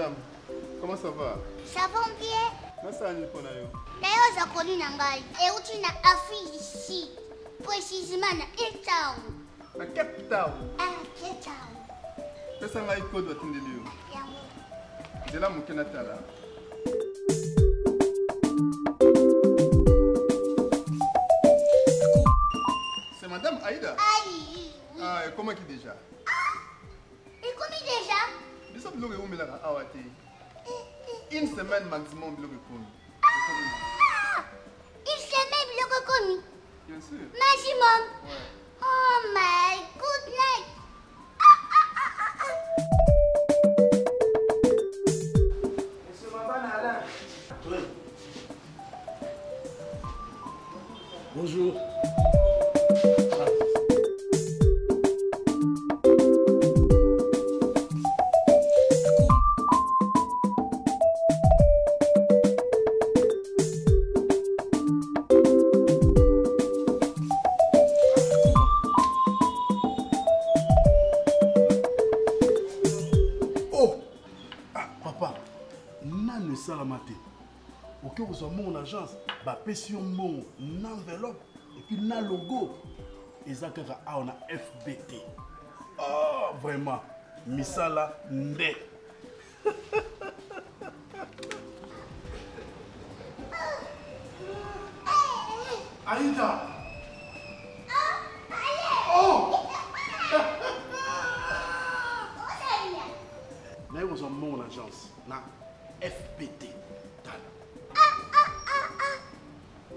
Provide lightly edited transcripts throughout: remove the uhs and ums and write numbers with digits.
madame, comment ça va? Ça va bien. D'ailleurs, j'ai connu Nangai. Et où tu n'as Afrique ici, précisément à Cape Town. À Cape Town? À Cape Town. Qu'est-ce que tu as code de Tindélio? C'est là mon Canada là. C'est madame Aïda? Aïe. Ah, et comment qui déjà? Et comment déjà? Nous sommes là où là à Awate. Une semaine maximum de Une semaine de connu. Bien sûr. Maximum. Ouais. Oh my goodness. Monsieur Maman Alain. Oui. Bonjour. Ok, vous avez mon agence, bah pression mon enveloppe et puis na logo. Et ça on a FBT. Oh vraiment, misala nde. Aïda. Oh. Mais vous avez mon agence, na FBT.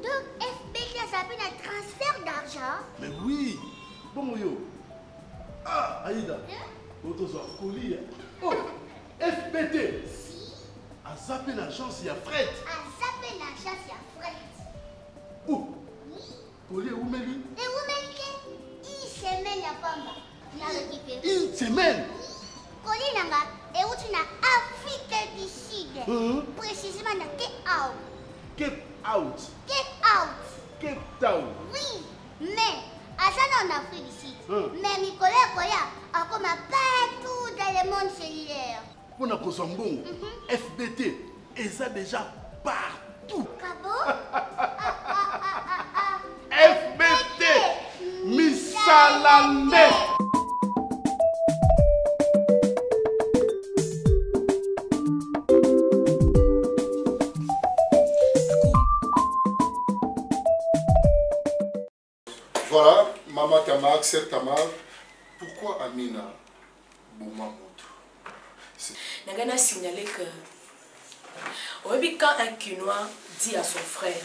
Donc, FBT, ça s'appelle un transfert d'argent. Mais oui. Bon, yo. Ah, Aïda. Colis. Oh, FBT. Si. À zapper l'agence, il y a Fred. À zapper l'agence, il y a Fred. Où? Oui. Colis, où met lui? Et vous mettez une semaine, il n'y a pas mal. On a récupéré. Une semaine? Colis, et où tu n'as Afrique du Sud. Précisément dans Cape Town. Cape Out. Cape Out. Cape Town. Oui, mais à ça en Afrique du Sud. Mais Nicolas Koya a comme partout dans le monde cellulaire. Pour nous bon, FBT, et ça déjà partout. Cabo? FBT, Missalande. Voilà, Maman Tamar, Sœur Tamar, pourquoi Amina Bouma Moto? Nagana signalé que quand un Kinois dit à son frère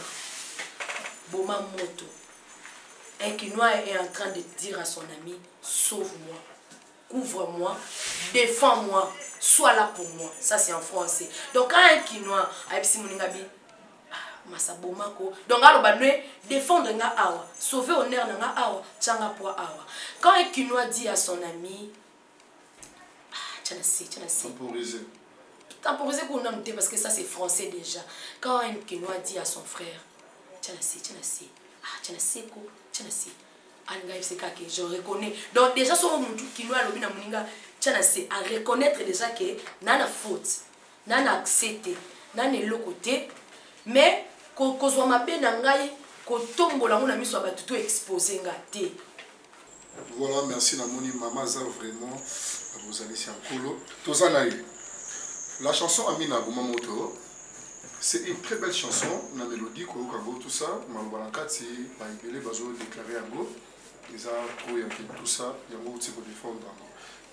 Bouma Moto, un Kinois est en train de dire à son ami sauve-moi, couvre-moi, défends-moi, sois là pour moi. Ça c'est en français. Donc quand un Kinois a Masabomako. Donc, alors, défendre nga awa, sauver honneur nga awa, tchanga po awa. Quand un Kinois dit à son ami, Temporiser. Temporiser qu'on a noté parce que ça c'est français déjà. Quand un Kinois dit à son frère, tchanasi, je reconnais. Donc, déjà, sur mon Kinois, tchanasi, à reconnaître déjà que nana faute, nana accepté, nana le côté, mais kozwa mabe na ngai kotombola ngona miso ba tout exposé ngate. Voilà, merci Namoni Maman Zar vraiment vous allez ici en colo. Tozanaï. La chanson Amina Bouma Moto, c'est une très belle chanson, la mélodie ko tout ça, Malbalankati ba ibele bazo déclarer yango, ils a ko ya tout ça, yango tiko défendre.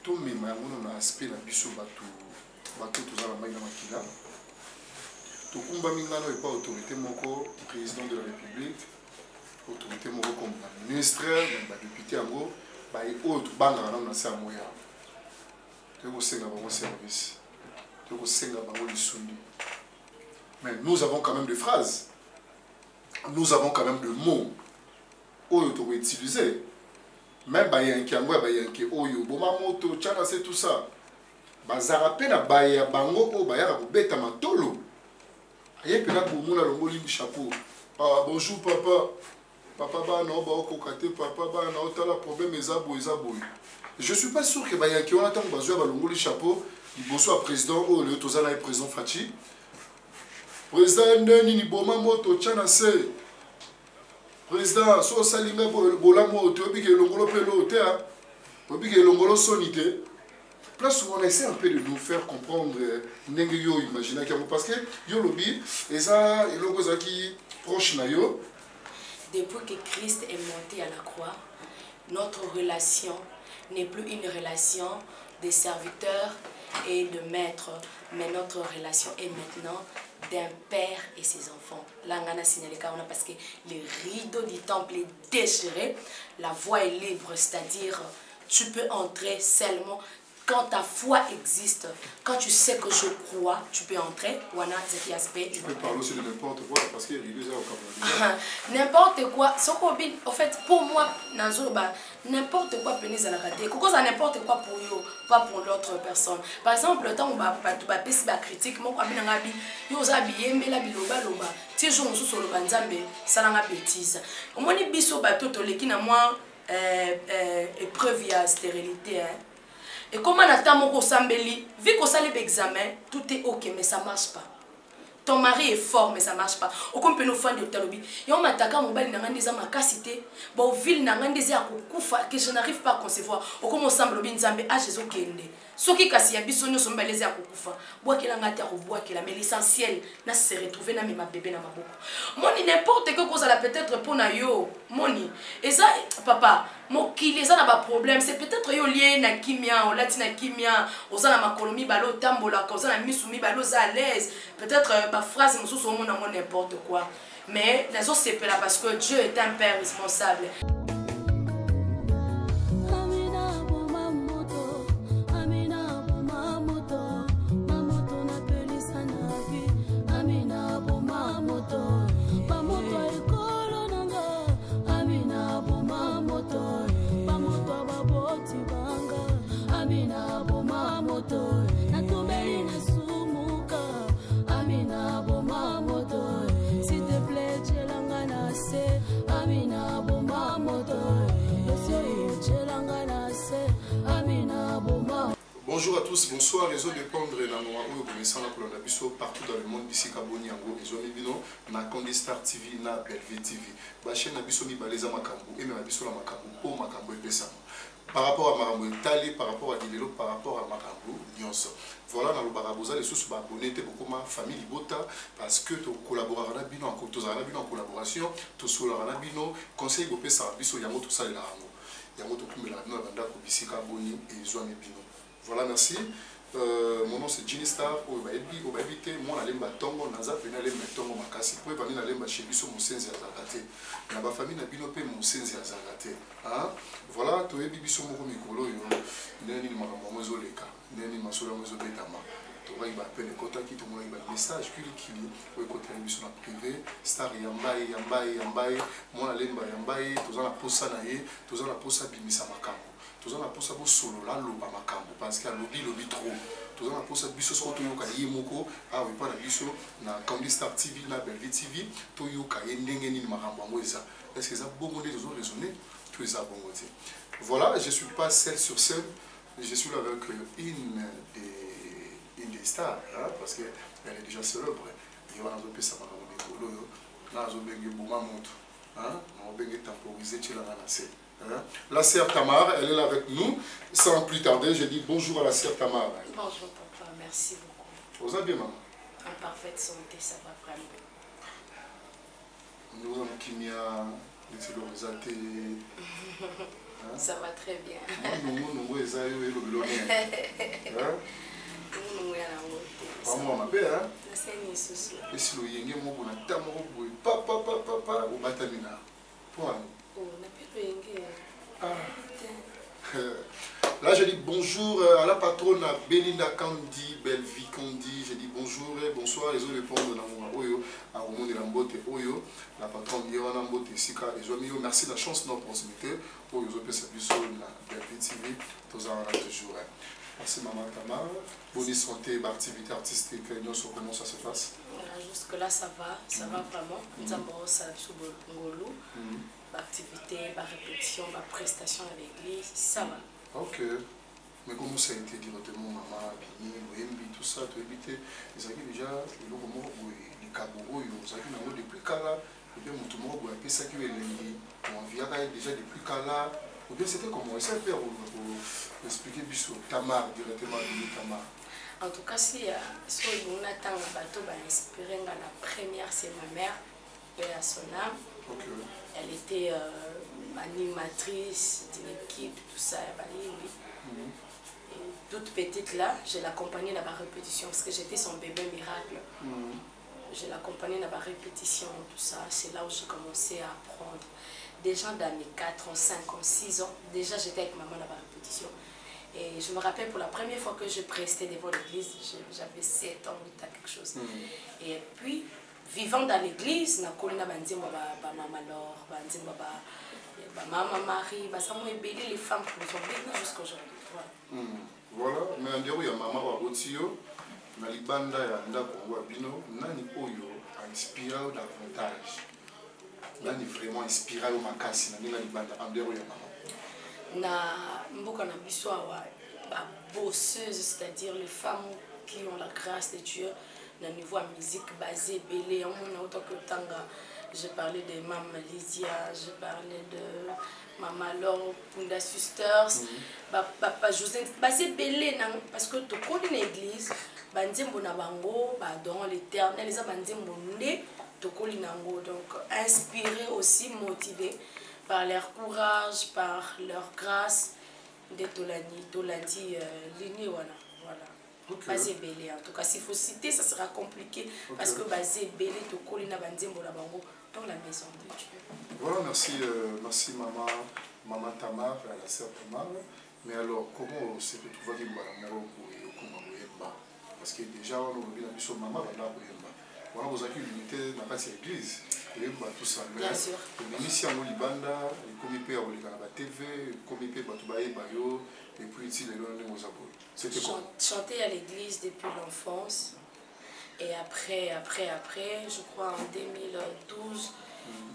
Tout même yango na aspect na biso bato tozala mai na makila. Tokumba Mingano n'est pas autorité moko, président de la République, autorité moko comme la ministre, la député Ango, et autres banques dans la Samoya. Tu as un service, tu as un soumis. Mais nous avons quand même des phrases, nous avons quand même des mots, où tu peux utiliser. Même il y a un qui a un qui oyo, Bomamoto, Tchana, c'est tout ça. Bazarape na baya bango o baya ko beta matolo. Aye pena pour mona longoli chapeau. Ah bonjour papa. Papa ba na ba ko kate papa ba na otala problème ezabo. Je suis pas sûr que baya ki on attend bazo ba longoli chapeau bonsoir président oh le tozala et président Fachi président ndeni ni boma moto tchana se président so salinga bola moto bike longolo pelo te a bike longolo sonité place où on essaie un peu de nous faire comprendre ndenge yo imaginer parce que yo lobby eza eloko zaki proche na yo. Depuis que Christ est monté à la croix, notre relation n'est plus une relation de serviteur et de maître, mais notre relation est maintenant d'un père et ses enfants. Là, on a signalé parce que le rideau du temple est déchiré, la voie est libre, c'est-à-dire tu peux entrer seulement quand ta foi existe, quand tu sais que je crois, tu peux entrer. Tu peux parler aussi de n'importe quoi, parce qu'il y a des n'importe quoi. En fait, pour moi, n'importe quoi peut nous rater. Cause à n'importe quoi pour eux, pas pour l'autre personne. Par exemple, le temps où tu vas passer la critique, moi, quand je suis habillé, mais la biloba, si je suis sur le banzambe, ça n'a pas de bêtise. Au moins, les bisous, tout le qui n'a moins épreuve de stérilité. Et comment on attend mon sambeli, vu qu'on s'allait l'examen, tout est ok, mais ça ne marche pas. Ton mari est fort, mais ça ne marche pas. Au comme peut nous faire de talobi. Et on m'attaque à mon bal, n'a des ma cassité. Bon, ville n'a des à que je n'arrive pas à concevoir. Au comme on semble bien zambé à Jésus Kende. Ce qui casse, il y a bisonno sont balésés à Kokufa. Bois qu'il a un terre ou bois qu'il a, mais l'essentiel, n'a se retrouvé dans ma bébé dans ma bouche. Moni n'importe quelle cause, elle a peut-être pour na yo. Moni. Et ça, papa, mon qui les a n'a pas problème. C'est peut-être yo lié na kimia, ou latina kimia, aux a ma colonie balo tambola, aux a misoumi balo à l'aise. Peut-être ma phrase, mon sous au monde n'importe quoi. Mais les autres c'est là parce que Dieu est un père responsable. Bonjour à tous, bonsoir. Les autres dépendent de la noix ou connaissant la colonne d'abisso partout dans le monde ici Kaboni Yango et Zone Bino na Condi Star TV na Belvé TV. Ba chaîne d'abisso mi baleza makambo et même abisso la makambo pour makambo et pesa. Par rapport à makambo Itali, par rapport à Dilelo, par rapport à makambo Nyonso. Voilà dans le barabosa les sous abonnés beaucoup ma famille Libota parce que tu collaboreras na bino en collaboration, tu soulera bino conseil go pesa abisso yango tout ça là yango. Yango to kumela bino banda ko bisika boni et Zone Bino. Voilà, merci. Mon nom c'est Ginny Star. Moi, je suis Tongo, Naza, Tongo Makasi. Pour venir à l'emba chez Bisso, mon sensi à Zagate. La famille n'a pas mon sensi à Zagate. Voilà, tu es Bisso Moko Mikolo. Il y a une maman Leka. Il y a une maman Betama. Tu vois, il va appeler les contacts, tu vois, il va message, puis il va écouter la mission privé. Star Yambaye, moi, je suis Yambaye. Tu as la posa naïe, tu as la posa Bimisa Makambo. Tous en a pour ça pour solo là loba makambo parce qu'il y a lobby trop. Tous en a pour ça biso so to yoka yemoko ah oui pas la biso na Condi Star TV na Belvé TV to yoka ndenge ni makambo ngoza. Est-ce que ça bon monde tous raisonner tout ça bon côté. Voilà, je suis pas seul sur scène, je suis là avec une des stars hein, parce que elle est déjà célèbre. Il y a un peu ça makambo mikolo là zo bengi boma monto hein, on bengi temporiser chez la nana. La sœur Tamar, elle est là avec nous. Sans plus tarder, je dis bonjour à la sœur Tamar. Bonjour papa, merci beaucoup. Vous allez bien maman? En parfaite santé, ça va vraiment. Nous avons Kimia, ça va très bien. Là, je dis bonjour à la patronne Belinda Kandi, Belvi Kandi. Je dis bonjour et bonsoir les autres répondent dans Oyo, à Romo de Lambote Oyo, la patronne Yoana Mbote Sika et Joamio. Merci de la chance de notre proximité. Pour les autres services na Belvi TV, tous en toujours. Merci maman Tamar. Bonne santé, activité artistique, comment ça se passe? Jusque là ça va vraiment. Nous avons ça sur Ngolo. Activité, répétition, prestation à l'église, ça va. Ok. Mais comment ça a été directement, maman, Bini, Boembi, tout ça, tu as évité. Ils ont déjà, les Kaboro, ils ont depuis Kala, ou bien Moutoumoro, ou bien ça qui est lundi, on vient déjà depuis Kala, ou bien c'était comment. Ça peut expliquer Bissot, Tamar, directement, Tamar. En tout cas, si on attend un bateau, inspiré la première, c'est ma mère, à son âme. Okay. Elle était animatrice d'une équipe, tout ça, oui. Et toute petite là, je l'accompagnais dans ma répétition parce que j'étais son bébé miracle. Je l'accompagnais dans ma répétition, tout ça. C'est là où j'ai commencé à apprendre. Déjà dans mes 4 ans, 5 ans, 6 ans, déjà j'étais avec maman dans ma répétition. Et je me rappelle pour la première fois que je prestais devant l'église, j'avais 7 ans, 8 ans, quelque chose. Et puis, vivant dans l'église, na kolina banzimba ba maman Laure, banzimba ba maman Marie, ba ça m'a ébélé les femmes qui sont venues jusqu'à aujourd'hui. Voilà, mais en dehors il y a maman wa otio, na libanda ya ndako wa bino, nani oyo a inspiré davantage. Nani vraiment inspiré au makasi na libanda en dehors ya maman. Na mboka na biso wa ba bosseuses, c'est-à-dire les femmes qui ont la grâce de Dieu. Dans le niveau musique basée, belé, je parlais de Maman Lydia, je parlais de Maman Laure, Punda Sisters, Papa José, basé belé, parce que tu connais l'église, Bandim Bonabango, dans l'éternel, les Bandim Bonde, tu connais Nango, donc inspiré aussi, motivé par leur courage, par leur grâce, de Tolani, Liniwana, voilà. Okay. Basé belé, en tout cas, s'il faut citer, ça sera compliqué parce que basé belé, tu connais Bandim Bonabango dans la maison de Dieu. Voilà, merci, merci maman Tamar, la sœur Tamar. Mais alors, comment c'est que tu vois que parce que déjà, on a vu sur maman, on a vous avez l'unité dans l'église. Tout ça. Bien sûr. Ici, en Libanda, comme il peut y avoir la TV, comme il peut y avoir et puis ici, les gens c'était quoi? Chanter à l'église depuis l'enfance. Et après, je crois en 2012,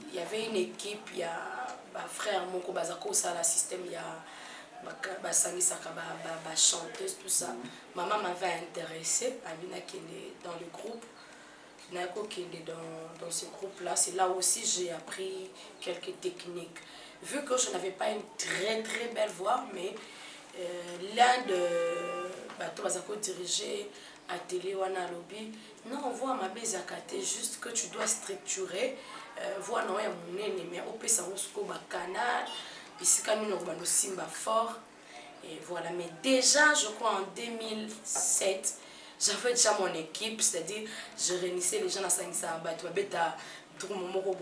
il y avait une équipe, il y a frère Moko Bazako, ça, la système, il y a chanteuse, tout ça. Maman m'avait intéressée, Amina qui est dans le groupe. Nako qui est dans ce groupe-là, c'est là aussi j'ai appris quelques techniques. Vu que je n'avais pas une très très belle voix, mais l'un de Bato Bazako dirigé à télé wana lobby, non, on voit ma bezakate, juste que tu dois structurer, voix non ya monene, mais au pesa musko ba canal, ici quand nous avons simba fort, et voilà. Mais déjà, je crois en 2007, j'avais déjà mon équipe, c'est-à-dire je réunissais les gens à Sangisa, Bato Beta. Il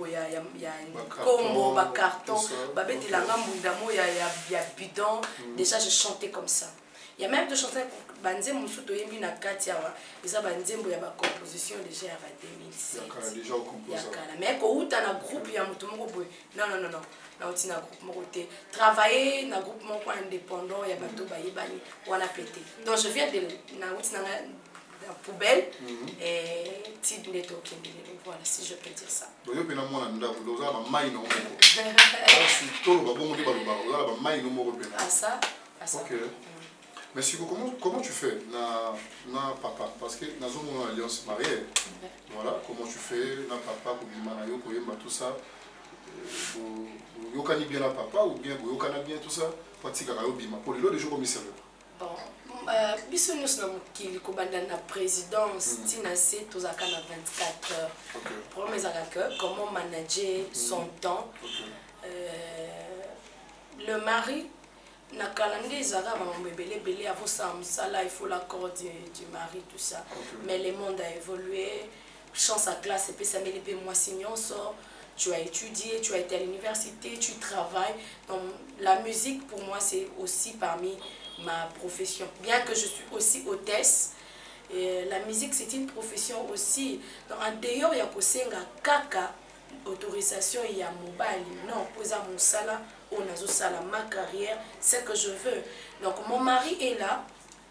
y a un combo, un carton, il y a bidon. Déjà, je chantais comme ça. Il y a même de chanter Banzem Moussouto Yembi na Katiawa. Ils ont Banzem il y a ma composition déjà en 2007. Il y a déjà composé. Mais quand tu as un groupe, il y a un groupe. Non. Là, tu as un groupe. Travailler dans un groupe indépendant, il y a un groupe qui a pété. Donc, je viens de la poubelle et Tid Neto Kindi. Voilà, si je peux dire ça. Ah ça. Ok. Mais comment tu fais na papa? Parce que nous avons une alliance mariée. Voilà, comment tu fais na papa pour Manayo, pour tout ça. Vous connaissez bien la papa ou bien vous connaissez bien tout ça? Pour le lot de jours comme ça. Bon, biso nous sommes qui la présidence Tinasé tous à 24 heures. Premier que comment manager son temps. Le mari na calendrier zara ba mbebele belé avant ça là il faut l'accord du mari tout ça. Mais le monde a évolué. Chance à classe et puis ça met les mois signons sort. Tu as étudié, tu as été à l'université, tu travailles. Donc la musique pour moi c'est aussi parmi ma profession. Bien que je suis aussi hôtesse, et la musique c'est une profession aussi. Donc en dehors il y a kosenga kaka autorisation il y a mobile non poser mon salaire on a ma carrière c'est que je veux. Donc mon mari est là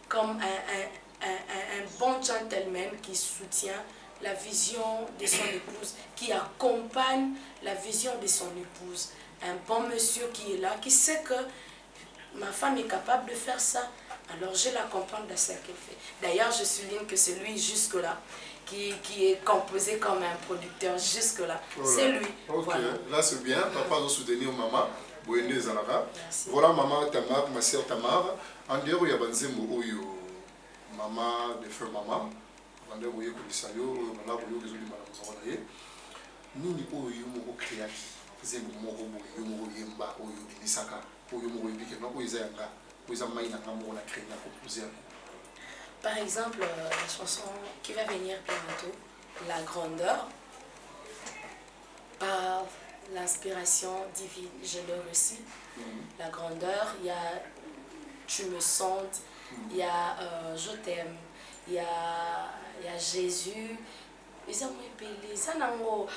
comme un bon gentleman qui soutient la vision de son épouse, qui accompagne la vision de son épouse. Un bon monsieur qui est là, qui sait que ma femme est capable de faire ça. Alors je l'accompagne dans ce qu'elle fait. D'ailleurs, je souligne que c'est lui jusque-là qui est composé comme un producteur jusque-là. Voilà. C'est lui. Ok, voilà. là c'est bien. Papa doit soutenir maman. Voilà maman Tamar, ma sœur Tamar. En dehors, il y a Banzembo Oyo, maman de feu maman. En dehors, il y a Kulisayo, maman Oyo, qui est une maman. Nini Oyo, Moko Kriaki. Zembo Moko Oyo, Moko Yemba, Oyo, Binisaka, Oyo, Moko Yibike, non, Oyo Zayanga, Oyo Zamaïna, Moko la créé, la composé. Par exemple, la chanson qui va venir bientôt, La Grandeur, par l'inspiration divine, je l'ai reçu. La Grandeur, il y a Tu me sentes, il y a Je t'aime, il y a Jésus. Ils ont épelé ça nango.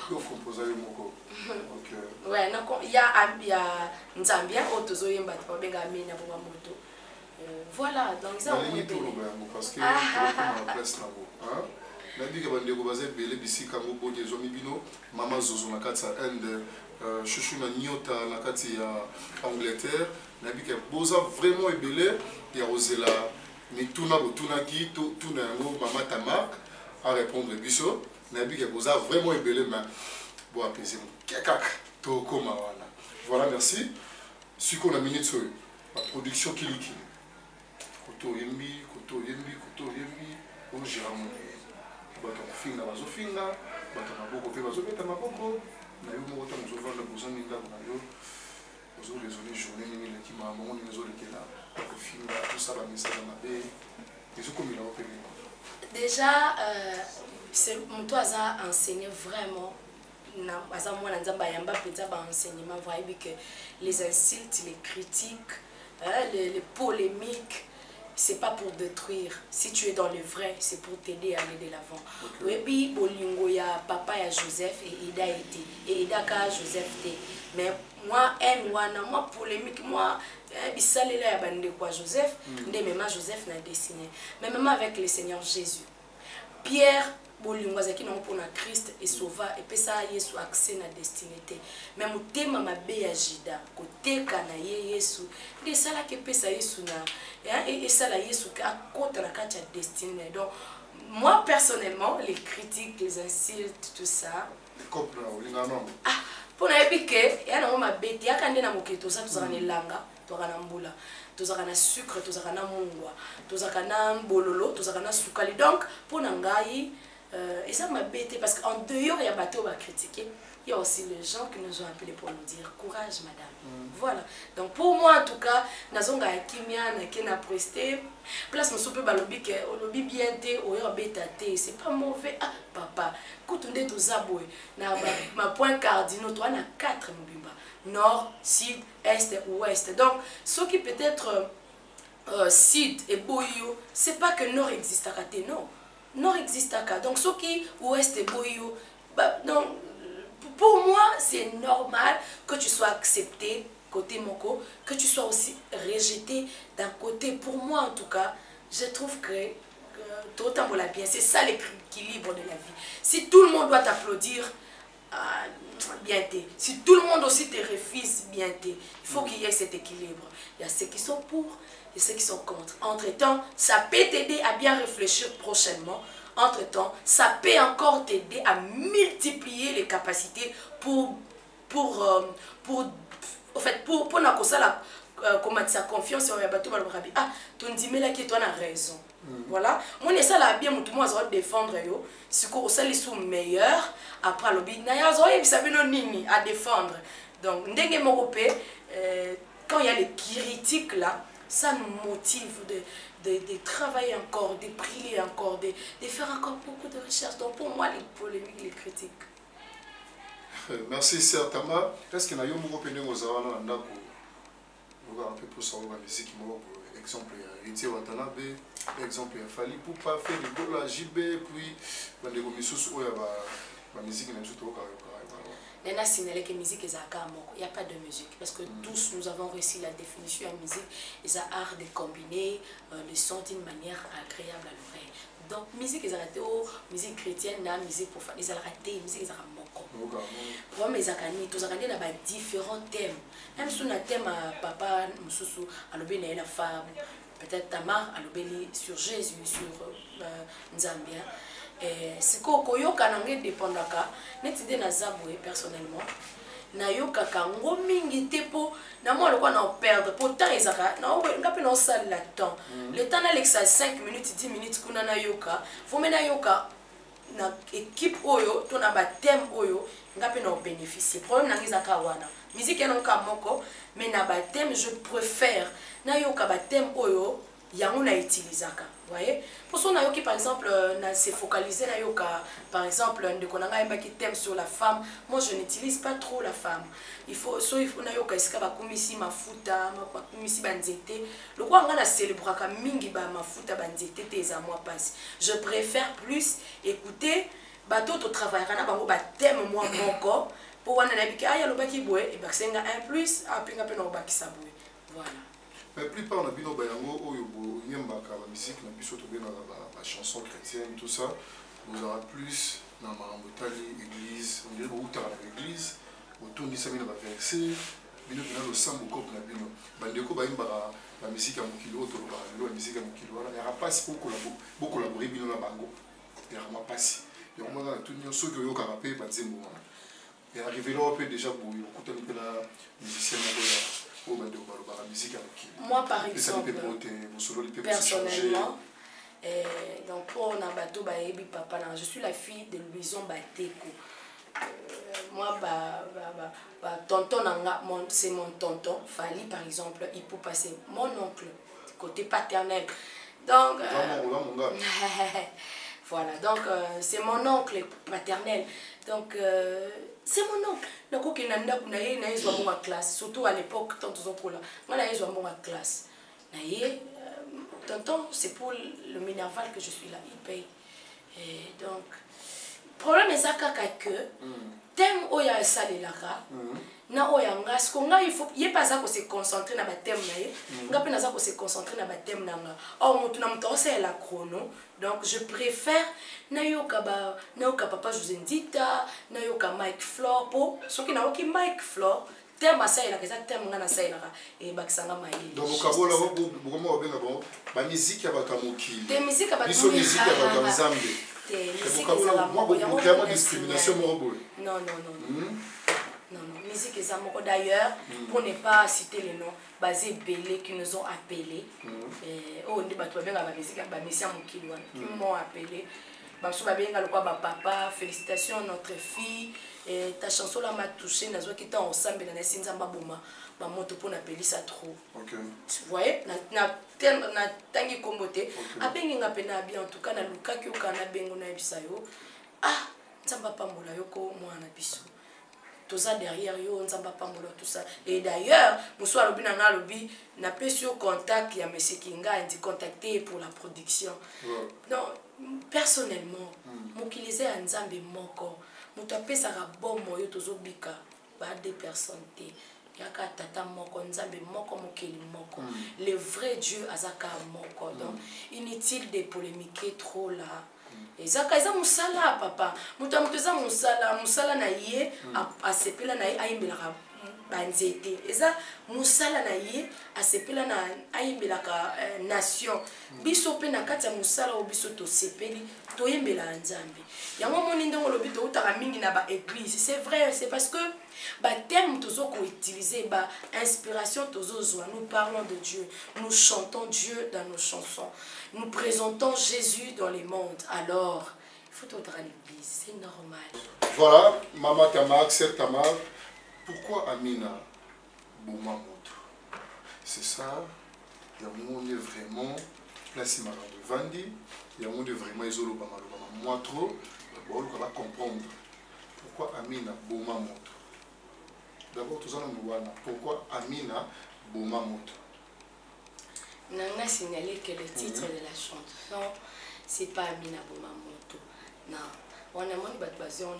Ouais, il y a Nzambia Otozo Yemba Benga Mina pour moto. Voilà, donc ils ont épelé. Parce que la place là-bas. Nabi que bande ko baze belé bisika ngo bodje zomi bino mama zozo na kati ya Inde chouchou na nyota na kati ya Angleterre nabi que boza vraiment ebelé ya ozela ni tuna botuna ki tuna ngo mama Tamar à répondre biso nabi que boza vraiment ebelé mais bo apaiser kekak to koma wana voilà merci siko na minute so la production kiliki koto yembi on gère mon bato finga bazofinga bato maboko pe bazobeta maboko na yo moko ntango ozovanda bozangi ndako na yo ozoresone journée nini eleki mamongo nini ezolekela kofinga tosala misala mabe ezokomela o pene. Déjà moto aza enseigné vraiment aza mwana nzambe ayamba mpenza baenseignement voyebi que les insultes, les critiques, les polémiques, c'est pas pour détruire. Si tu es dans le vrai, c'est pour t'aider à aller de l'avant. Oui, bolingo ya papa ya Joseph et Ida était et Ida ka Joseph était. Mais moi moi polémique moi bisalé là ya bande quoi Joseph, ndé même Joseph n'a dessiné. Mais même avec le Seigneur Jésus. Pierre bolingo zaki non pour na Christ et sauva et puis ça Yesu accès na destinée. Mais motema mabe ya Jida côté kana Yesu de ça là que pesa Yesu na et ça là Yesu à côté la kacha destinée. Donc moi personnellement les critiques, les insultes tout ça pour na epike ya na mabe ya kande na moketo ça tout na langa to kana mbula to na sucre to na mungwa to na bololo to na sukali. Donc pour na ngai et ça m'a bêté parce qu'en dehors il y a bateau à critiquer, il y a aussi les gens qui nous ont appelés pour nous dire courage madame. Voilà, donc pour moi en tout cas nazonga kimia na kena presté place mon soupe balobi que olobi bien té oyo beta té c'est pas mauvais. Ah papa kutunde to zabwe na ma point cardinaux toi na 4 mobimba nord sud est ouest. Donc ce qui peut être sud et boyo c'est pas que nord existe à rater, non. Nord existe à cas. Donc, ce qui ouest et boyo, donc, pour moi, c'est normal que tu sois accepté côté Moko, que tu sois aussi rejeté d'un côté. Pour moi, en tout cas, je trouve que tout le monde bien. C'est ça l'équilibre de la vie. Si tout le monde doit t'applaudir, bien t'es. Si tout le monde aussi te refuse, bien t'es. Il faut qu'il y ait cet équilibre. Il y a ceux qui sont pour et ceux qui sont contre. Entre-temps, ça peut t'aider à bien réfléchir prochainement. Entre-temps, ça peut encore t'aider à multiplier les capacités pour sa confiance en bateau. Ah, ton dimela qui toi a raison. Voilà. Moi, ça là bien, tout le monde va défendre yo. Si qu'on ça les sous meilleurs après le bid, naya zoé ça veut nini à défendre. Donc, ndenge moropé, quand il y a les critiques là, ça nous motive de travailler encore, de prier encore, de faire encore beaucoup de recherches. Donc pour moi, les polémiques, les critiques. Merci, Sœur Tama. Est-ce qu'il y a un peu pour savoir la musique, exemple, il y a Watanabe, exemple, il y a Fali Poupa, fait des gola, JB, puis il y a la musique, Il y a signalé que la musique est il n'y a pas de musique parce que tous nous avons reçu la définition de musique et ça art de combiner les sons d'une manière agréable à l'oreille. Donc musique est arrêtée musique chrétienne, la musique profane, ils arrêté musique est arrêtée. Pour mes acani, tous arrêtés là différents thèmes. Même si on a thème à papa, mususu, à l'obéné la femme. peut-être Tamar alobeli sur Jésus, sur Nzambia. C'est koyoka nange dépendaka netide na zabwe personnellement nayoka kango mingi te po na moi le quoi na perdre pourtant ezaka na ngapi na salle la temps le temps na lexa 5 minutes 10 minutes kuna na yoka faut mena yoka na équipe oyo to na ba thème oyo ngapi na bénéficier problème na ngizaka wana musique ya nka moko mais na ba thème je préfère na yoka ba thème oyo yango na utilisaka voyez pour ça na yoki par exemple na se focaliser na yoka par exemple ndeko nanga yemba ki thème sur la femme moi je n'utilise pas trop la femme il faut na yoka esika ba komisi mafuta ba komisi banzete le quoi nga na célébraka mingi ba mafuta banzete te za moi passe je préfère plus écouter bato to travaillera na bango ba thème moi moko pour wana na biki aya lo baki boy et ba senga 1 plus apinga pe no baki sabwe voilà. Mais la plupart de nos bayango, il y a la musique, la chanson chrétienne, tout ça, vous aurez plus dans l'église, on dirait beaucoup à l'église, autour de ça, il y a un verset, il y a le sang beaucoup de la musique à mon kilo, la musique à mon kilo, il y aura pas beaucoup collaborer, il y aura pas si. Il y aura tout le monde qui a carapé, il y a arrivé là, déjà, beaucoup de musiciens. Moi par exemple, personnellement, donc pour Nabato Baebi Papa, je suis la fille de Louison Bateko. Moi, tonton c'est mon tonton. Fali par exemple, il peut passer mon oncle côté paternel. Donc voilà, donc c'est mon oncle paternel. Donc c'est mon oncle. Donc il na ezwa mon classe, surtout à l'époque tant aux oncle là. Moi na ezwa mon classe. Na tonton c'est pour le minerval que je suis là, il paye. Et donc problème est ça que thème oya salelaka na oya ngas ko nga il faut y pas ça ko se concentrer na ba thème na ye nga pe na ça ko se concentrer na ba thème na nga or mutu na mutu c'est la chrono donc je préfère na yoka papa José Ndita na yoka Mike Flor po soki na oki Mike Flor thème ça il a que ça thème nga na ça il a et bakisanga maïli donc bokabola beaucoup benga bon ba musique ya bakamoki des musiques ba musique ya bakamzambe discrimination non, musique et d'ailleurs, pour ne pas citer les noms, basé Bélé qui nous ont appelés. Oh, on dit la musique qui m'ont appelé. Papa, félicitations à notre fille. Ta chanson là m'a touché, n'a qui était ensemble dans les Sinzamba Bouma. Maman te pour appeler ça trop. OK. Tu voyez, na tangi kombote. Abengi ngapena bien en tout cas na luka ki okana bengo na bisayo. Ah, nzamba pambola yoko mwana biso. Toza derrière yo nzamba pambola tout ça. Et d'ailleurs, bonsoir lobi na lobi na pesio contact ya monsieur Kinga indi contacter pour la production. Non, personnellement, mokilize ya nzambe moko. Mutu apesaka bomo yo tozobika ba des personnes te. Yaka tata moko nzambe moko mokeli moko. Le vrai Dieu azaka moko. Donc inutile de polémiquer trop là. Ezaka eza musala papa. Mutu eza musala na ye asepela na ye ayimbelaka banzete. Eza musala na ye asepela na ayimbelaka nation. Biso pe na kati ya musala o biso to sepeli to yembela nzambe. Yango moni ndongo lobi to utaka mingi na ba église. C'est vrai, c'est parce que ba thème tozo ko utiliser ba inspiration tozo zwa. Nous parlons de Dieu, nous chantons Dieu dans nos chansons. Nous présentons Jésus dans les mondes. Alors, il faut être à l'église, c'est normal. Voilà, Maman Tamar, Sœur Tamar, pourquoi Amina Boumamoto? C'est ça, il y a un monde vraiment, là c'est marrant de Vandi, il y a un monde vraiment isolo, moi trop, on va comprendre pourquoi Amina Boumamoto. D'abord, tout ça, pourquoi Amina Boumamoto? On a signalé que le titre de la chanson, c'est pas Amina Boumamoto. Non. On a montré basé on a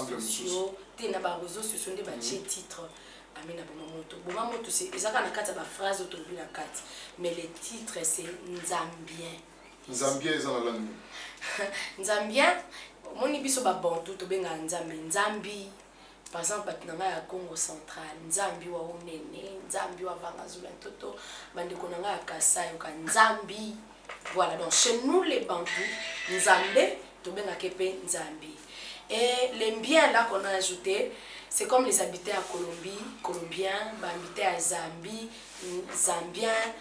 réseaux sociaux, réseaux sociaux des bâtis titre Amina Boumamoto. Boumamoto c'est exactement la carte phrase autour de la carte, mais le titre c'est Nzambien. Nzambien est dans la langue. Nzambien, mon ibiso ba bantu to benga Nzambi, Nzambi. par exemple bato na ngai ya Congo central nzambi wa unene nzambi wa vangazula ntoto bandeko na ngai ya Kasai yoka nzambi. Voilà, donc chez nous les Bantous, nzambe tobengaka pe nzambi. Et les biens là qu'on a ajouté, c'est comme les habitants à Colombie, colombiens, habitants à Zambie, zambiens.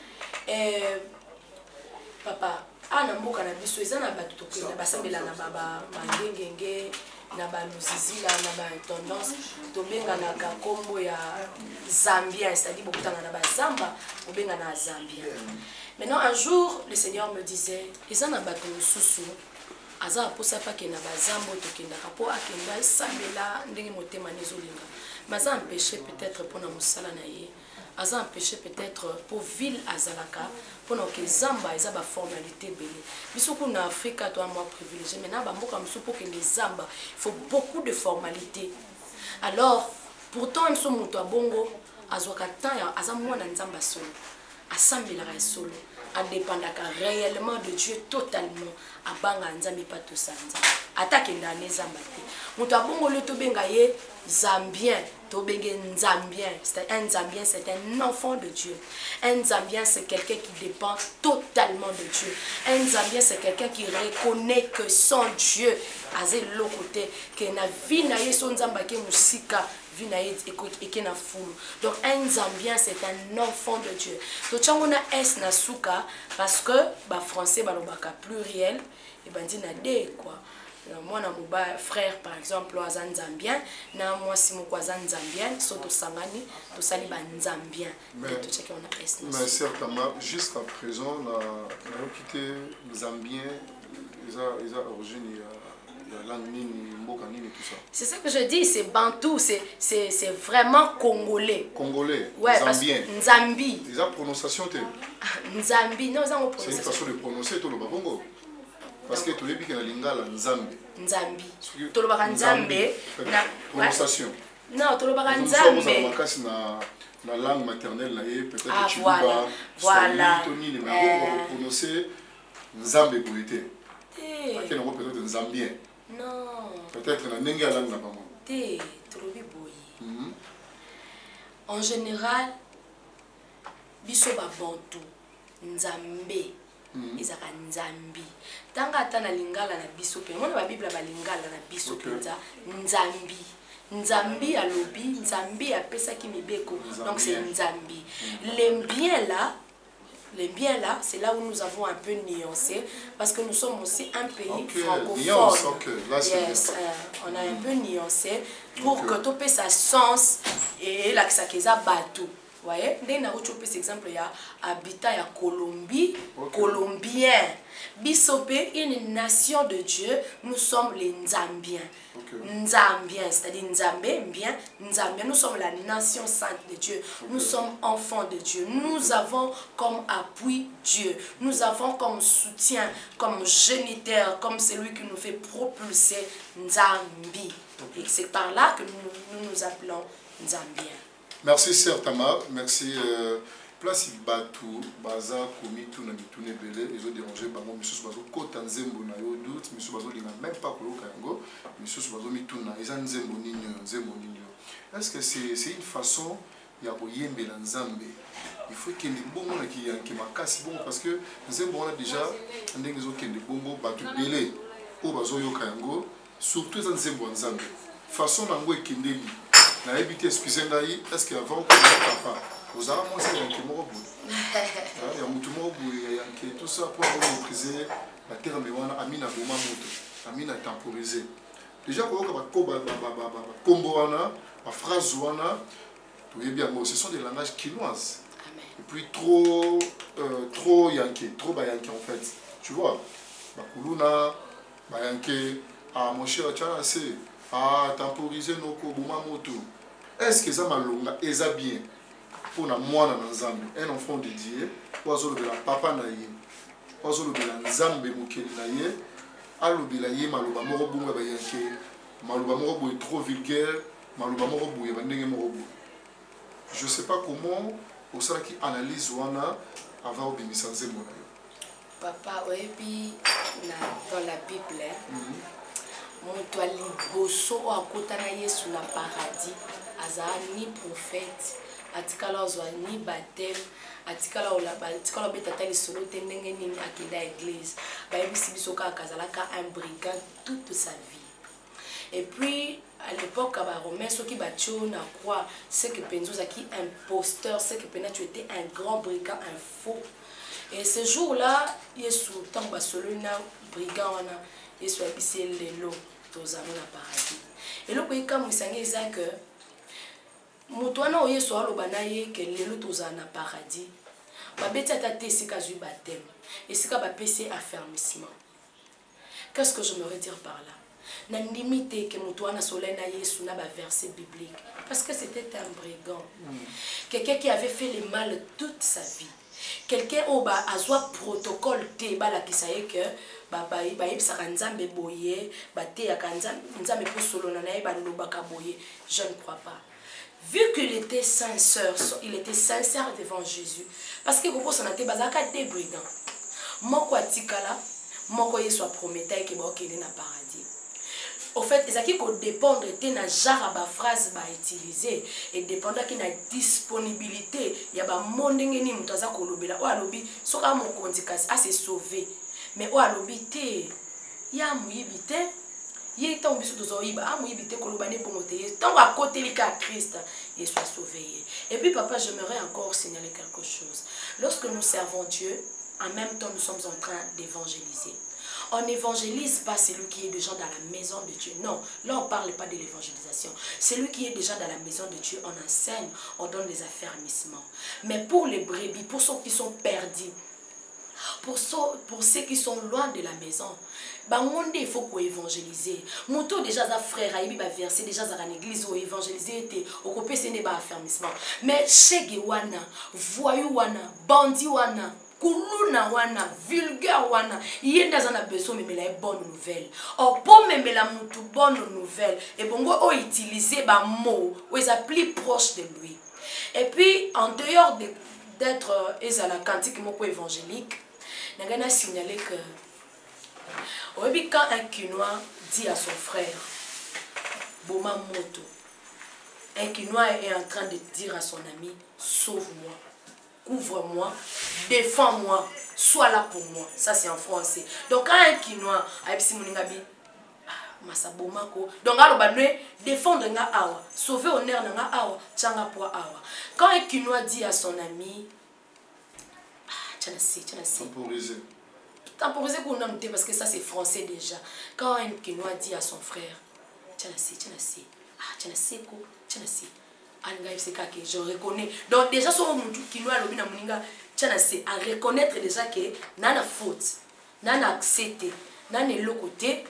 Papa, na mboka na biso eza na bato tokenda basambela na baba mangengenge na ba luzizi na ba tendance tobenga na kombo ya zambien, c'est-à-dire bokutana na ba zamba obenga na zambien. Maintenant un jour le Seigneur me disait eza na bato mosusu aza posa pa ke na ba zambo tokenda kapo akenda sambela ndenge motema nezolinga mais un péché peut-être pour na musala na ye aza un péché peut-être pour ville azalaka pour que zamba eza ba formalité belé biso kuna Afrika toi moi privilégié maintenant ba mboka musu pour que les zamba il faut beaucoup de formalités. Alors pourtant un somuto bongo azwaka temps ya aza mwana nzamba solo asambela ka solo indépendaka réellement de Dieu totalement abanga nzambi pa to sanza attaque ndane zamba te muto bongo le to benga ye zambien to benge nzambien. C'est un zambien, c'est un enfant de Dieu. Un zambien c'est quelqu'un qui dépend totalement de Dieu. Un zambien c'est quelqu'un qui reconnaît que sans Dieu azé lo côté que na vie na ye son nzamba ke musika donc un zambien c'est un enfant de Dieu. Donc on a S na suka parce que bah français balobaka pluriel et ben dit na de quoi. Moi na mon frère par exemple azan zambien na moi si mon cousin zambien soto sangani to sali ba zambien. Mais tout ce qu'on a S. Mais certainement jusqu'à présent on a quitté zambien ils ont origine c'est ça que je dis, c'est bantou, c'est vraiment congolais. Congolais, ouais, zambien. Nzambi. Ils ont prononciation. Nzambi, non, c'est une façon de prononcer tout le babongo. Parce que tout le monde a lingala nzambi. Nzambi. Tout le monde nzambi. Prononciation. Non, tout le monde nzambi. La langue maternelle, peut-être ah, que voilà. Voilà. On va prononcer nzambi pour été. Peut-être nzambien. Non. Peut-être la nenga langue là-bas. Té, trobi boyi. En général, biso ba bantu nzambe. Ezaka nzambi. Tanga atana lingala na biso pe. Mona ba Bible ba lingala na biso penza nzambi. Nzambi alobi, nzambi apesa ki mibeko. Donc c'est nzambi. Les biens là, c'est là où nous avons un peu nuancé parce que nous sommes aussi un pays francophone. Yes, on a un peu nuancé pour que tout ait sa sens et là que ça keza bateau. Vous voyez, dès que nous avons exemple, il y a habitat à Colombie, Colombien. Bisopé, une nation de Dieu, nous sommes les Nzambiens. Nzambiens, c'est-à-dire Nzambé, bien, Nzambien, nous sommes la nation sainte de Dieu. Nous sommes enfants de Dieu. Nous avons comme appui Dieu. Nous avons comme soutien, comme géniteur, comme celui qui nous fait propulser Nzambi. Et c'est par là que nous nous appelons Nzambiens. Merci Sœur Tamar, merci. Place Batou, Baza, Komitou, Namitune Belé, ils ont dérangé par moi, Monsieur Bazo, Kota Nzembo, na yo doute, Monsieur Bazo, il n'a même pas Kolo Kayango, Monsieur Bazo, Mituna, ils ont Nzembo Nino, Nzembo Nino. Est-ce que c'est une façon, il y a Boyembe Nzambe? Il faut qu'il y ait des bonbons qui m'acassent bon, parce que Nzembo, on a déjà, on a des bonbons, Batou Belé, au Bazo Yokayango, surtout Nzembo Nzambe. Façon Nango et Kendeli, n'a évité, excusez-moi, est-ce qu'avant qu'on ne pas vous avez moi c'est un petit mot il y a un petit mot tout ça pour maîtriser la terre mais on a amina boma moto amina temporiser déjà quand on va combo wana la phrase wana tu bien ce sont des langages quinoises et puis trop yanké trop bayanké en fait tu vois bakuluna bayanké ah mon cher tiens c'est ah temporiser nos boma moto est-ce que ça malonga eza bien pour na mwana na nzambe un enfant de Dieu ozo le papa na ye ozo le nzambe mokeli na ye alobela ye maloba moko bunga ba yanke maloba moko boy trop vulgaire maloba moko boy ba ndenge moko boy je sais pas comment au sala qui analyse wana avant obimisa nzembo na yo papa et puis dans la Bible moto ya liboso oyo akota na yesu na paradis azala ni prophète atikala ozwa ni baptême atikala obeta ata lisolo te ndenge nini akenda église bayebisi biso kaka azalaka un brigand toute sa vie. Et puis à l'époque à Romain ceux qui battu na croix c'est que penzo zaki imposteur, c'est que pena tu étais un grand brigand, un faux. Et ce jour-là yesu tant basolo na brigand wana yesu abisi lelo tozana na paradis. Et le pays comme isangi eza que moto wana o yesu aloba na ye ke lelo tozana na paradis babeti ata te esika zwi baptême esika bapesi affermissement. Qu'est-ce que je me dire par là? Na limite que moto wana solena yesu na ba verset biblique parce que c'était un brigand, quelqu'un qui avait fait le mal toute sa vie, quelqu'un au ba azwa protocole te ba la kisaye que ba yebisaka nzambe boye ba te ya nzambe po solona na ye ba lobaka boye. Je ne crois pas. Vu qu'il était sincère, il était sincère devant Jésus parce que beaucoup s'en étaient bazaka des brigands. Moko atikala moko yesu a promettait que ba okende na paradis. Au fait, ça qui dépend de na genre ba phrase ba utiliser et dépendant qui na disponibilité ya ba mondenge ni mutaza kolobela o alobi soka mo kondikasi a se sauver mais o alobi te ya muyibite ye tant biso tozoyiba a muyibite koloba ne bongo te tant à côté lika Christ et soit sauvé. Et puis papa, j'aimerais encore signaler quelque chose. Lorsque nous servons Dieu, en même temps nous sommes en train d'évangéliser. On n'évangélise pas celui qui est déjà dans la maison de Dieu. Non, là on ne parle pas de l'évangélisation. Celui qui est déjà dans la maison de Dieu, on enseigne, on donne des affermissements. Mais pour les brebis, pour ceux qui sont perdus, pour ceux qui sont loin de la maison, il faut qu'on évangélise. Moto déjà za frère aibi ba verser déjà za l'église ou évangéliser était au copé ce n'est pas affermissement. Mais chege wana, voyou wana, bandit wana, kuluna wana, vulgaire wana, yenda za na besoin mais la bonne nouvelle. Or pour même la mutu bonne nouvelle et bongo o utiliser ba mot ou est plus proche de lui. Et puis en dehors d'être ezala cantique moko évangélique, n'a signalé que quand un Kinois dit à son frère Boma moto, un Kinois est en train de dire à son ami sauve-moi, couvre-moi, défends-moi, sois là pour moi. Ça c'est en français. Donc quand un Kinois a dit Moningabi Masa Bomako, donc alors défendre nga awa, sauver honneur nga awa, tchanga pour awa. Quand un Kinois dit à son ami temporiser. Temporiser parce que ça c'est français déjà. Quand un Kinois dit à son frère, je reconnais. Donc déjà sur mon Kinois lobina moninga, à reconnaître déjà que nana faute, nana accepté, nana lokoté,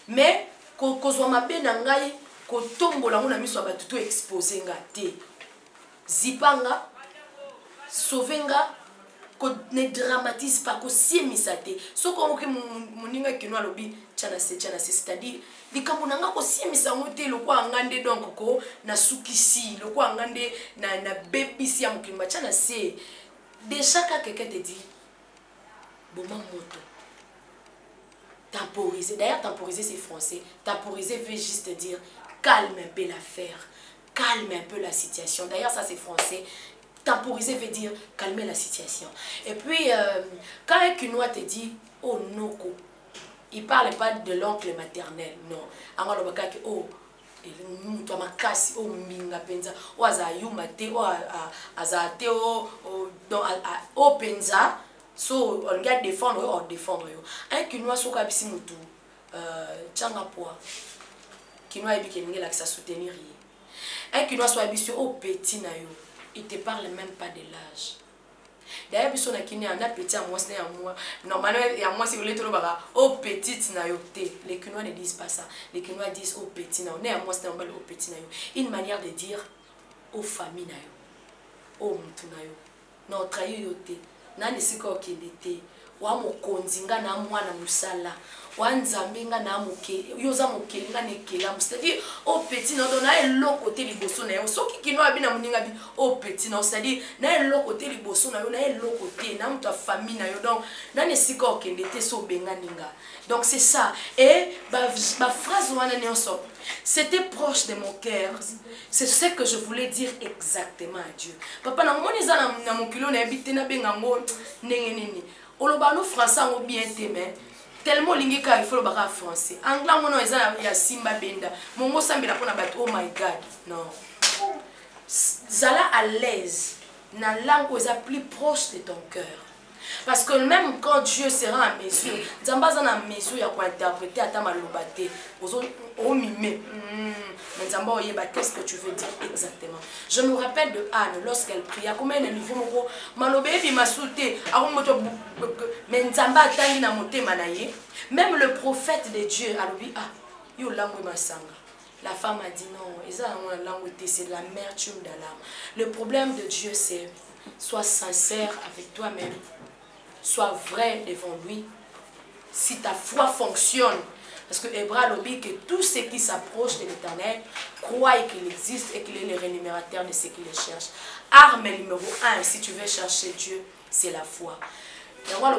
mais ko zo mabe na ngai ko tombola ngona miso ba tutu exposer nga te. Zipanga sauvenga ne dramatise pas que si misate so comme que moninga Kinois lobi c'est-à-dire likamuna ko si misangote lo kwa ngande donc ko na sukisi lo kwa ngande na bebisi ya mukimba c'est déjà quand quelqu'un te dit boma moto temporiser. D'ailleurs temporiser c'est français, temporiser veut juste dire calme un peu l'affaire, calme un peu la situation. D'ailleurs ça c'est français. Temporiser veut dire calmer la situation. Et puis, quand un Kinois te dit « Oh, noko », il ne parle pas de l'oncle maternel, non. Alors, il dit « Oh, tu as cassé, oh, minga penza, oh, azayuma te, oh, azate, oh, penza ». So, on doit défendre, on défendre. Un Kinois, so kabisi mutu, tchanga poa. Kinois, il dit qu'il sa soutenir. Un Kinois, so kabisi, oh, petit na yo. Il ne te parle même pas de l'âge. D'ailleurs, si on a kiné un petit à moi, c'est à moi. Normalement, à moi, si vous voulez, oh petite na yo te. Les Kinois ne disent pas ça. Les Kinois disent oh petit na yo. À moi, c'est à moi, oh petit na yo. Une manière de dire oh famille na yo. Oh mutu na yo. Non, trahi yo te. Nani siko okende te. Wa mokonzi nga na mwana musala. Wanzambe nga na moke yoza moke nga nekela c'est-à-dire au petit na dona elo côté liboso na yo soki Kinois abina moninga bi au petit na c'est-à-dire na elo côté liboso na yo na elo côté na mtu famille na yo donc na nesika okende te so benga ninga donc c'est ça et ba phrase c'était proche de mon cœur. C'est ce que je voulais dire exactement à Dieu. Papa, na mon kilo na habité na bengango nengeni. Olobalo français ngo bien témé. Tellement lingika il faut le baka français. Anglais mono eza ya simba benda. Mongo sambela pona bato oh my god. Non. Zala à l'aise. Na langue eza plus proche de ton cœur. Parce que même quand Dieu sera à mesure, Nzambaza na mesure ya ko interpréter ata malobate. Ozo mimé. Mais Nzamba oyeba qu'est-ce que tu veux dire exactement. Je me rappelle de Anne lorsqu'elle pria comme un niveau moko malobé bi masulte akomoto mais Nzamba tangi na motema na ye. Même le prophète de Dieu a lui ah yo langue masanga. La femme a dit non, c'est de l'amertume de l'âme. Le problème de Dieu, c'est sois sincère avec toi-même, sois vrai devant lui. Si ta foi fonctionne, parce que Hébreu lobby que tout ce qui s'approche de l'Éternel croit qu'il existe et qu'il est le rémunérateur de ceux qui le cherchent. Arme numéro 1, si tu veux chercher Dieu, c'est la foi.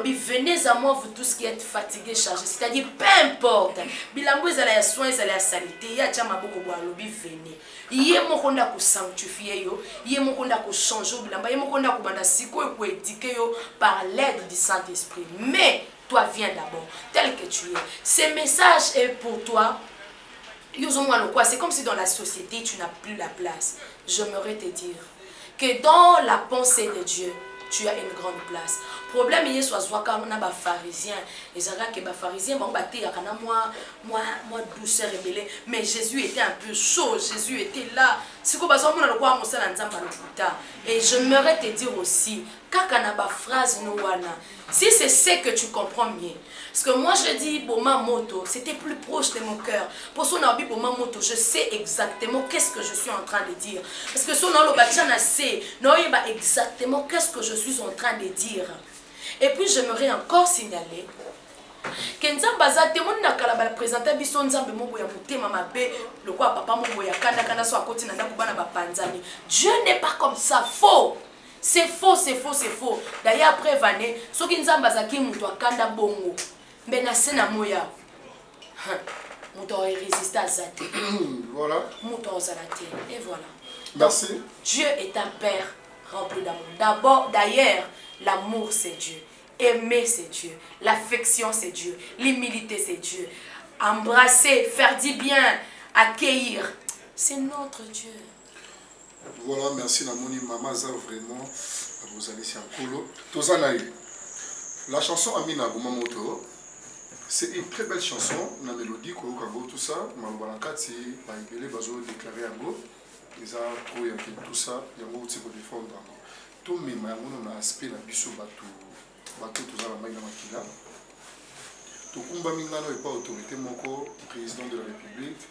Venez à moi, vous tous qui êtes fatigués, chargés. C'est-à-dire, peu importe. Bilambo, ils allaient à soins, ils allaient à salité. Il y a déjà ma beaucoup de lobby, venez. Il y a mon conda pour sanctifier, il y a mon conda pour changer, il y a mon conda pour mandasiko et pour éduquer par l'aide du Saint-Esprit. Mais toi, viens d'abord, tel que tu es. Ce message est pour toi. C'est comme si dans la société, tu n'as plus la place. J'aimerais te dire que dans la pensée de Dieu, tu as une grande place. Problème il soit quand on a des pharisiens, les pharisiens vont battre moi douceur rebelle, mais Jésus était un peu chaud, Jésus était là. Et j'aimerais te dire aussi, si c'est ce que tu comprends mieux, parce que moi je dis Boma Moto, c'était plus proche de mon cœur. Pour son habit Boma Moto, je sais exactement qu'est-ce que je suis en train de dire. Parce que son Lobachana sait, non, exactement qu'est-ce que je suis en train de dire. Et puis j'aimerais encore signaler que Nzambaza témoin na kala ba présenter biso Nzambe mobo ya mutema mabe le quoi papa mobo ya kanda so akoti na ndako bana ba panzani. Dieu n'est pas comme ça, faux. C'est faux, c'est faux, c'est faux. D'ailleurs après vané, soki Nzambaza ki muto akanda bongo. Mbena sena moya. Muto résister à zate. Voilà. Muto zalate. Et voilà. Merci. Donc, Dieu est un père rempli d'amour. D'abord, d'ailleurs, l'amour c'est Dieu. Aimer c'est Dieu. L'affection c'est Dieu. L'humilité c'est Dieu. Embrasser, faire du bien, accueillir, c'est notre Dieu. Voilà, merci Namoni Mama Za vraiment. Vous allez ici en colo. Tozanaï. La chanson Amina Gumamoto, c'est une très belle chanson. La mélodie, tout ça. Malbalankati, Baïbélé, Bazo déclaré en go. Ils ont tout ça. Il y a un petit peu de défendre. Tout le monde a un aspect de biso bateau. Bateau tout ça la main dans la makila. Tout le monde n'est pas autorité moko président de la République,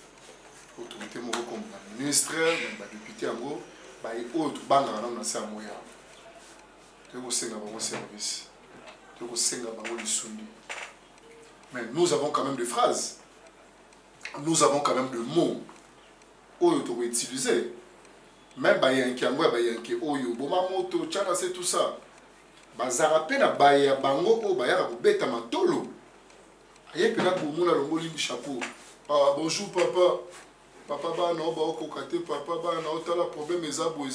autorité moko comme ministre, même député en gros, bah et autres banga na na sa moya. Tu veux senga bango service. Tu veux senga bango lisundi. Mais nous avons quand même des phrases. Nous avons quand même des mots. Oyo to utiliser. Même bah yanki angwa bah yanki oyo boma moto tchana c'est tout ça. Bazara pe na baya bango o baya ko beta matolo. Aye pe na pour mona longoli chapeau. Ah bonjour papa. Papa ba na ba ko kate papa ba na otala problème ezabo.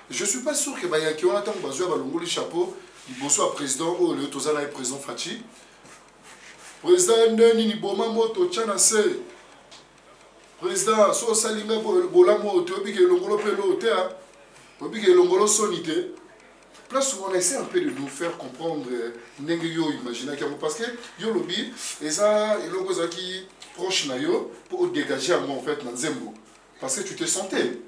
Je suis pas sûr que baya ki on attend bazwa ba longoli chapeau, liboso a président o le tozala président Fachi. Président ndeni ni boma moto tchana c'est président so salinga bola moto bi ke longolo pelo te a. Bi ke longolo sonité. Plus on essaie un peu de nous faire comprendre n'engueyo imaginer parce que yo lobby et ça et logo qui proche na yo pour dégager en fait dans Zembo parce que tu te sentais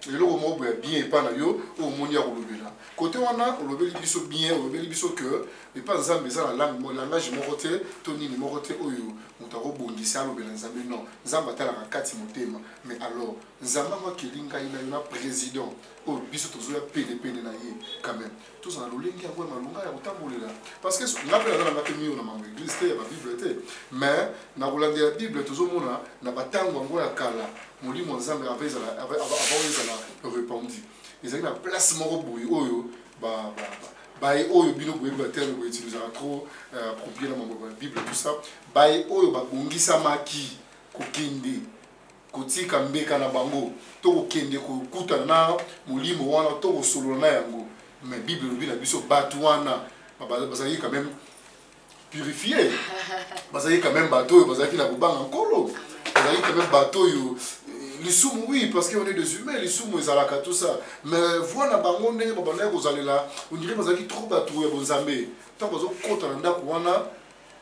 et logo mo bien pas na yo au monia lobby là côté on a lobby biso bien lobby biso que et pas Nzambe ça la langue langage mo roté toni ni mo roté oyo mutaro bongisa lobby Nzambe non Nzamba tala kati motema mais alors Nzamba moi kelinga ina président oh biso tozoya PDP na ye quand même tous en lolingi ya bwa malunga ya utambolela parce que ngapela na makemi na mango église te ya ba bible te mais na rolande ya bible tozomona na batango ngo ya kala molimo Nzambe avait répandu ezali na place moko boye oyo baye oyo bino boye ba terme boye utiliser trop approprié na mango ya bible tout ça baye oyo ba bongisa maki kokende kotika mbeka na bango to kokende kokutana na molimo wana to kosolola na yango mais bible lobi na biso bato wana bazali quand même purifié bazali quand même bato bazali na kobanga nkolo bazali quand même bato yo lisumu oui parce qu'on est des humains lisumu ezalaka tout ça mais voilà bango ndenge babanda kozalela on dirait bazali trop bato ya bonzambe tant bazo kota na ndako wana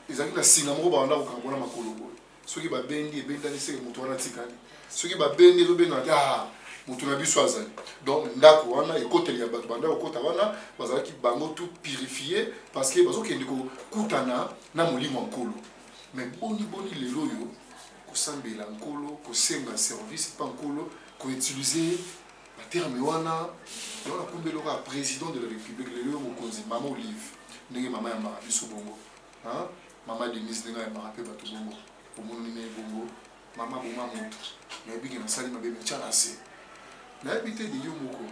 ezali na singa moko babanda kokangona makolo boye soki babendi ebendani seke moto wana tikali soki babendi ezobenga ah moto na biso azali donc ndako wana ekoteli ya bato banda kokota wana bazalaki bango tout purifié parce que bazokende kokutana na molimo ya nkolo mais boni lelo oyo kosambela nkolo kosenga service pa nkolo koutilize baterme wana kumbeloko ya président de la république lelo mokonzi mama Olive ndenge mama ya mara biso bongo mama Denise ndenge ya mara mpe bato bongo omoni ne bongo mama boma moto nayebiki nasali mabe metya na se nayebi te de yo moko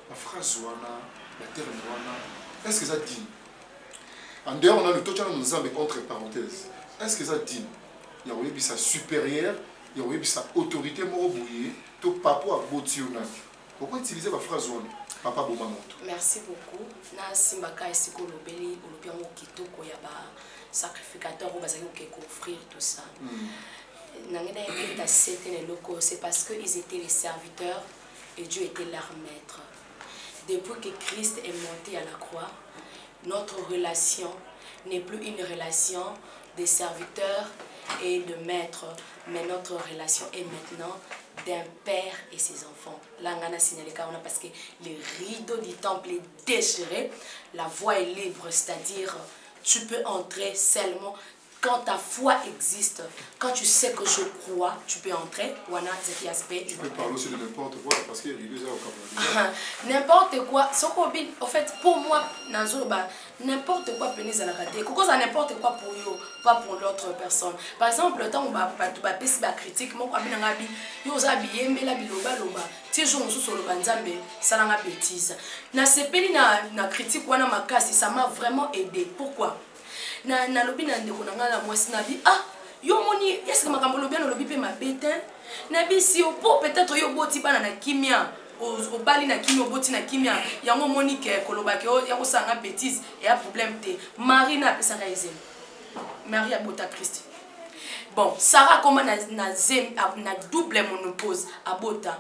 baphrase wana baterme wana est ce que eza digne en dehors on a le totyana nzambe entre parenthèses est ce que eza digne ya koyebisa supérieur ya koyebisa autorité moko boye to papa aboti yo nani pourquoi utiliser baphrase wana papa boma moto. Merci beaucoup nasimbaka esika olobeli olobi yango kitoko ya basacrificateur oyo bazali kokeka offrir tout ça c'est parce qu'ils étaient les serviteurs et Dieu était leur maître. Depuis que Christ est monté à la croix, notre relation n'est plus une relation de serviteurs et de maîtres, mais notre relation est maintenant d'un père et ses enfants. Là, on a signalé parce que le rideau du temple est déchiré, la voie est libre, c'est-à-dire tu peux entrer seulement quand ta foi existe, quand tu sais que je crois, tu peux entrer. Tu peux parler aussi de n'importe quoi, parce qu'il y a des n'importe quoi. En fait, pour moi, n'importe quoi, n'importe quoi pour eux, pas pour l'autre personne. Par exemple, le temps où tu as critique, ça bêtise. Ça m'a vraiment aidé. Pourquoi? Na lobi na ndeko na ngala mwasi na bi yo moni est-ce que makambo lobi na lobi pe mabete na bi si po peut-être yo boti bana na kimia o bali na kimia boti na kimia yango moni ke koloba ke ya ko sanga bêtise et a problème te Marie na pesa ka ezemi Marie a bota Christ bon Sarah comment na double monopause a bota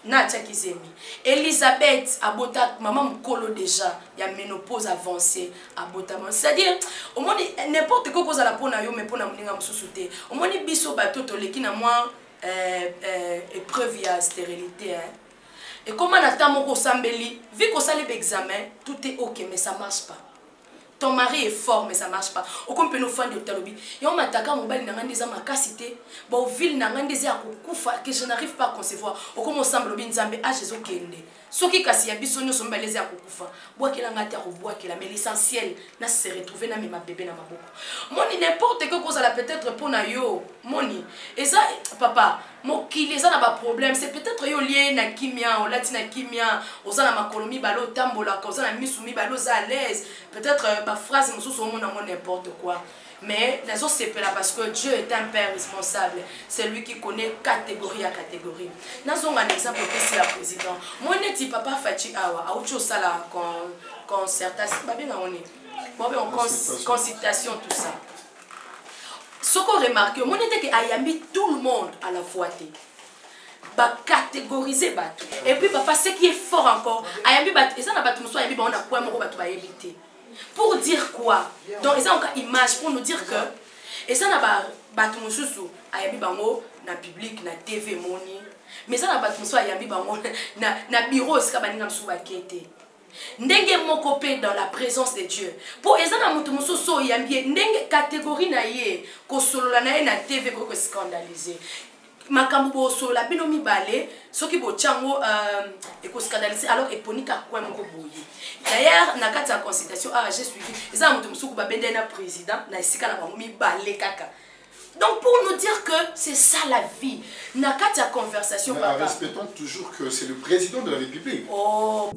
na tchakizemi Elisabeth abota maman mkolo déjà ya ménopause avancée abota c'est-à-dire au moins n'importe quoi cause à la pona yo mais pona mninga msusuté au moins biso batoto leki na moi épreuve ya stérilité et comment natamo ko sambeli vu qu'on sale examen tout est OK mais ça marche pas. Ton mari est fort mais ça marche pas. Aucun peut nous faire de talobi. Et on m'attaque mon bal n'a des amakacité. Bon ville n'a des akufa que je n'arrive pas à concevoir. Au comme ensemble binzambe a Jésus kende. Ce qui kasi ya bisonyo sont balés à akufa. Bois qu'il a ngata ou bois qu'il a mais l'essentiel n'a se retrouver na ma bébé na maboko. Moni n'importe que cause à la peut-être pour na yo. Moni. Et ça papa, mon qui les a na ba problème, c'est peut-être yo lié na kimia, ou latina kimia, aux na makolomi balo tambola, cause na misumi balo à l'aise. Peut-être phrase nous sommes n'importe quoi mais nous sommes là parce que Dieu est un père responsable, c'est lui qui connaît catégorie à catégorie. Nous avons un exemple aussi la président moi n'est papa Fachi awa a autre ça la concertation consultation tout ça ce qu'on remarque moi n'était que ayambi tout le monde à la fois ba catégoriser bateau et puis papa ce qui est fort encore ayambi bateau et ça n'a pas tout ayambi on a quoi moko bateau ba éviter. Pour dire quoi? Donc, ils ont une image pour nous dire que. Et ça n'a pas battu mon sous ayambi bango na public na TV moni. Mais ça n'a pas tout ayambi bango na bureau ska baninga msu bakete. Ndenge moko pe dans la présence de Dieu. Pour ezana mutu mususu ayambi ndenge catégorie na ye ko solola na ye na TV ko scandaliser. Makambo so la binomi balé soki bo chango eko scandaliser alors eponika kwa moko boye. D'ailleurs na kati ya consultation j'ai suivi eza mutu musuku ba bende na président na esika na bango mi balé kaka. Donc pour nous dire que c'est ça la vie. Na kati ya conversation papa. Respectons toujours que c'est le président de la République. Oh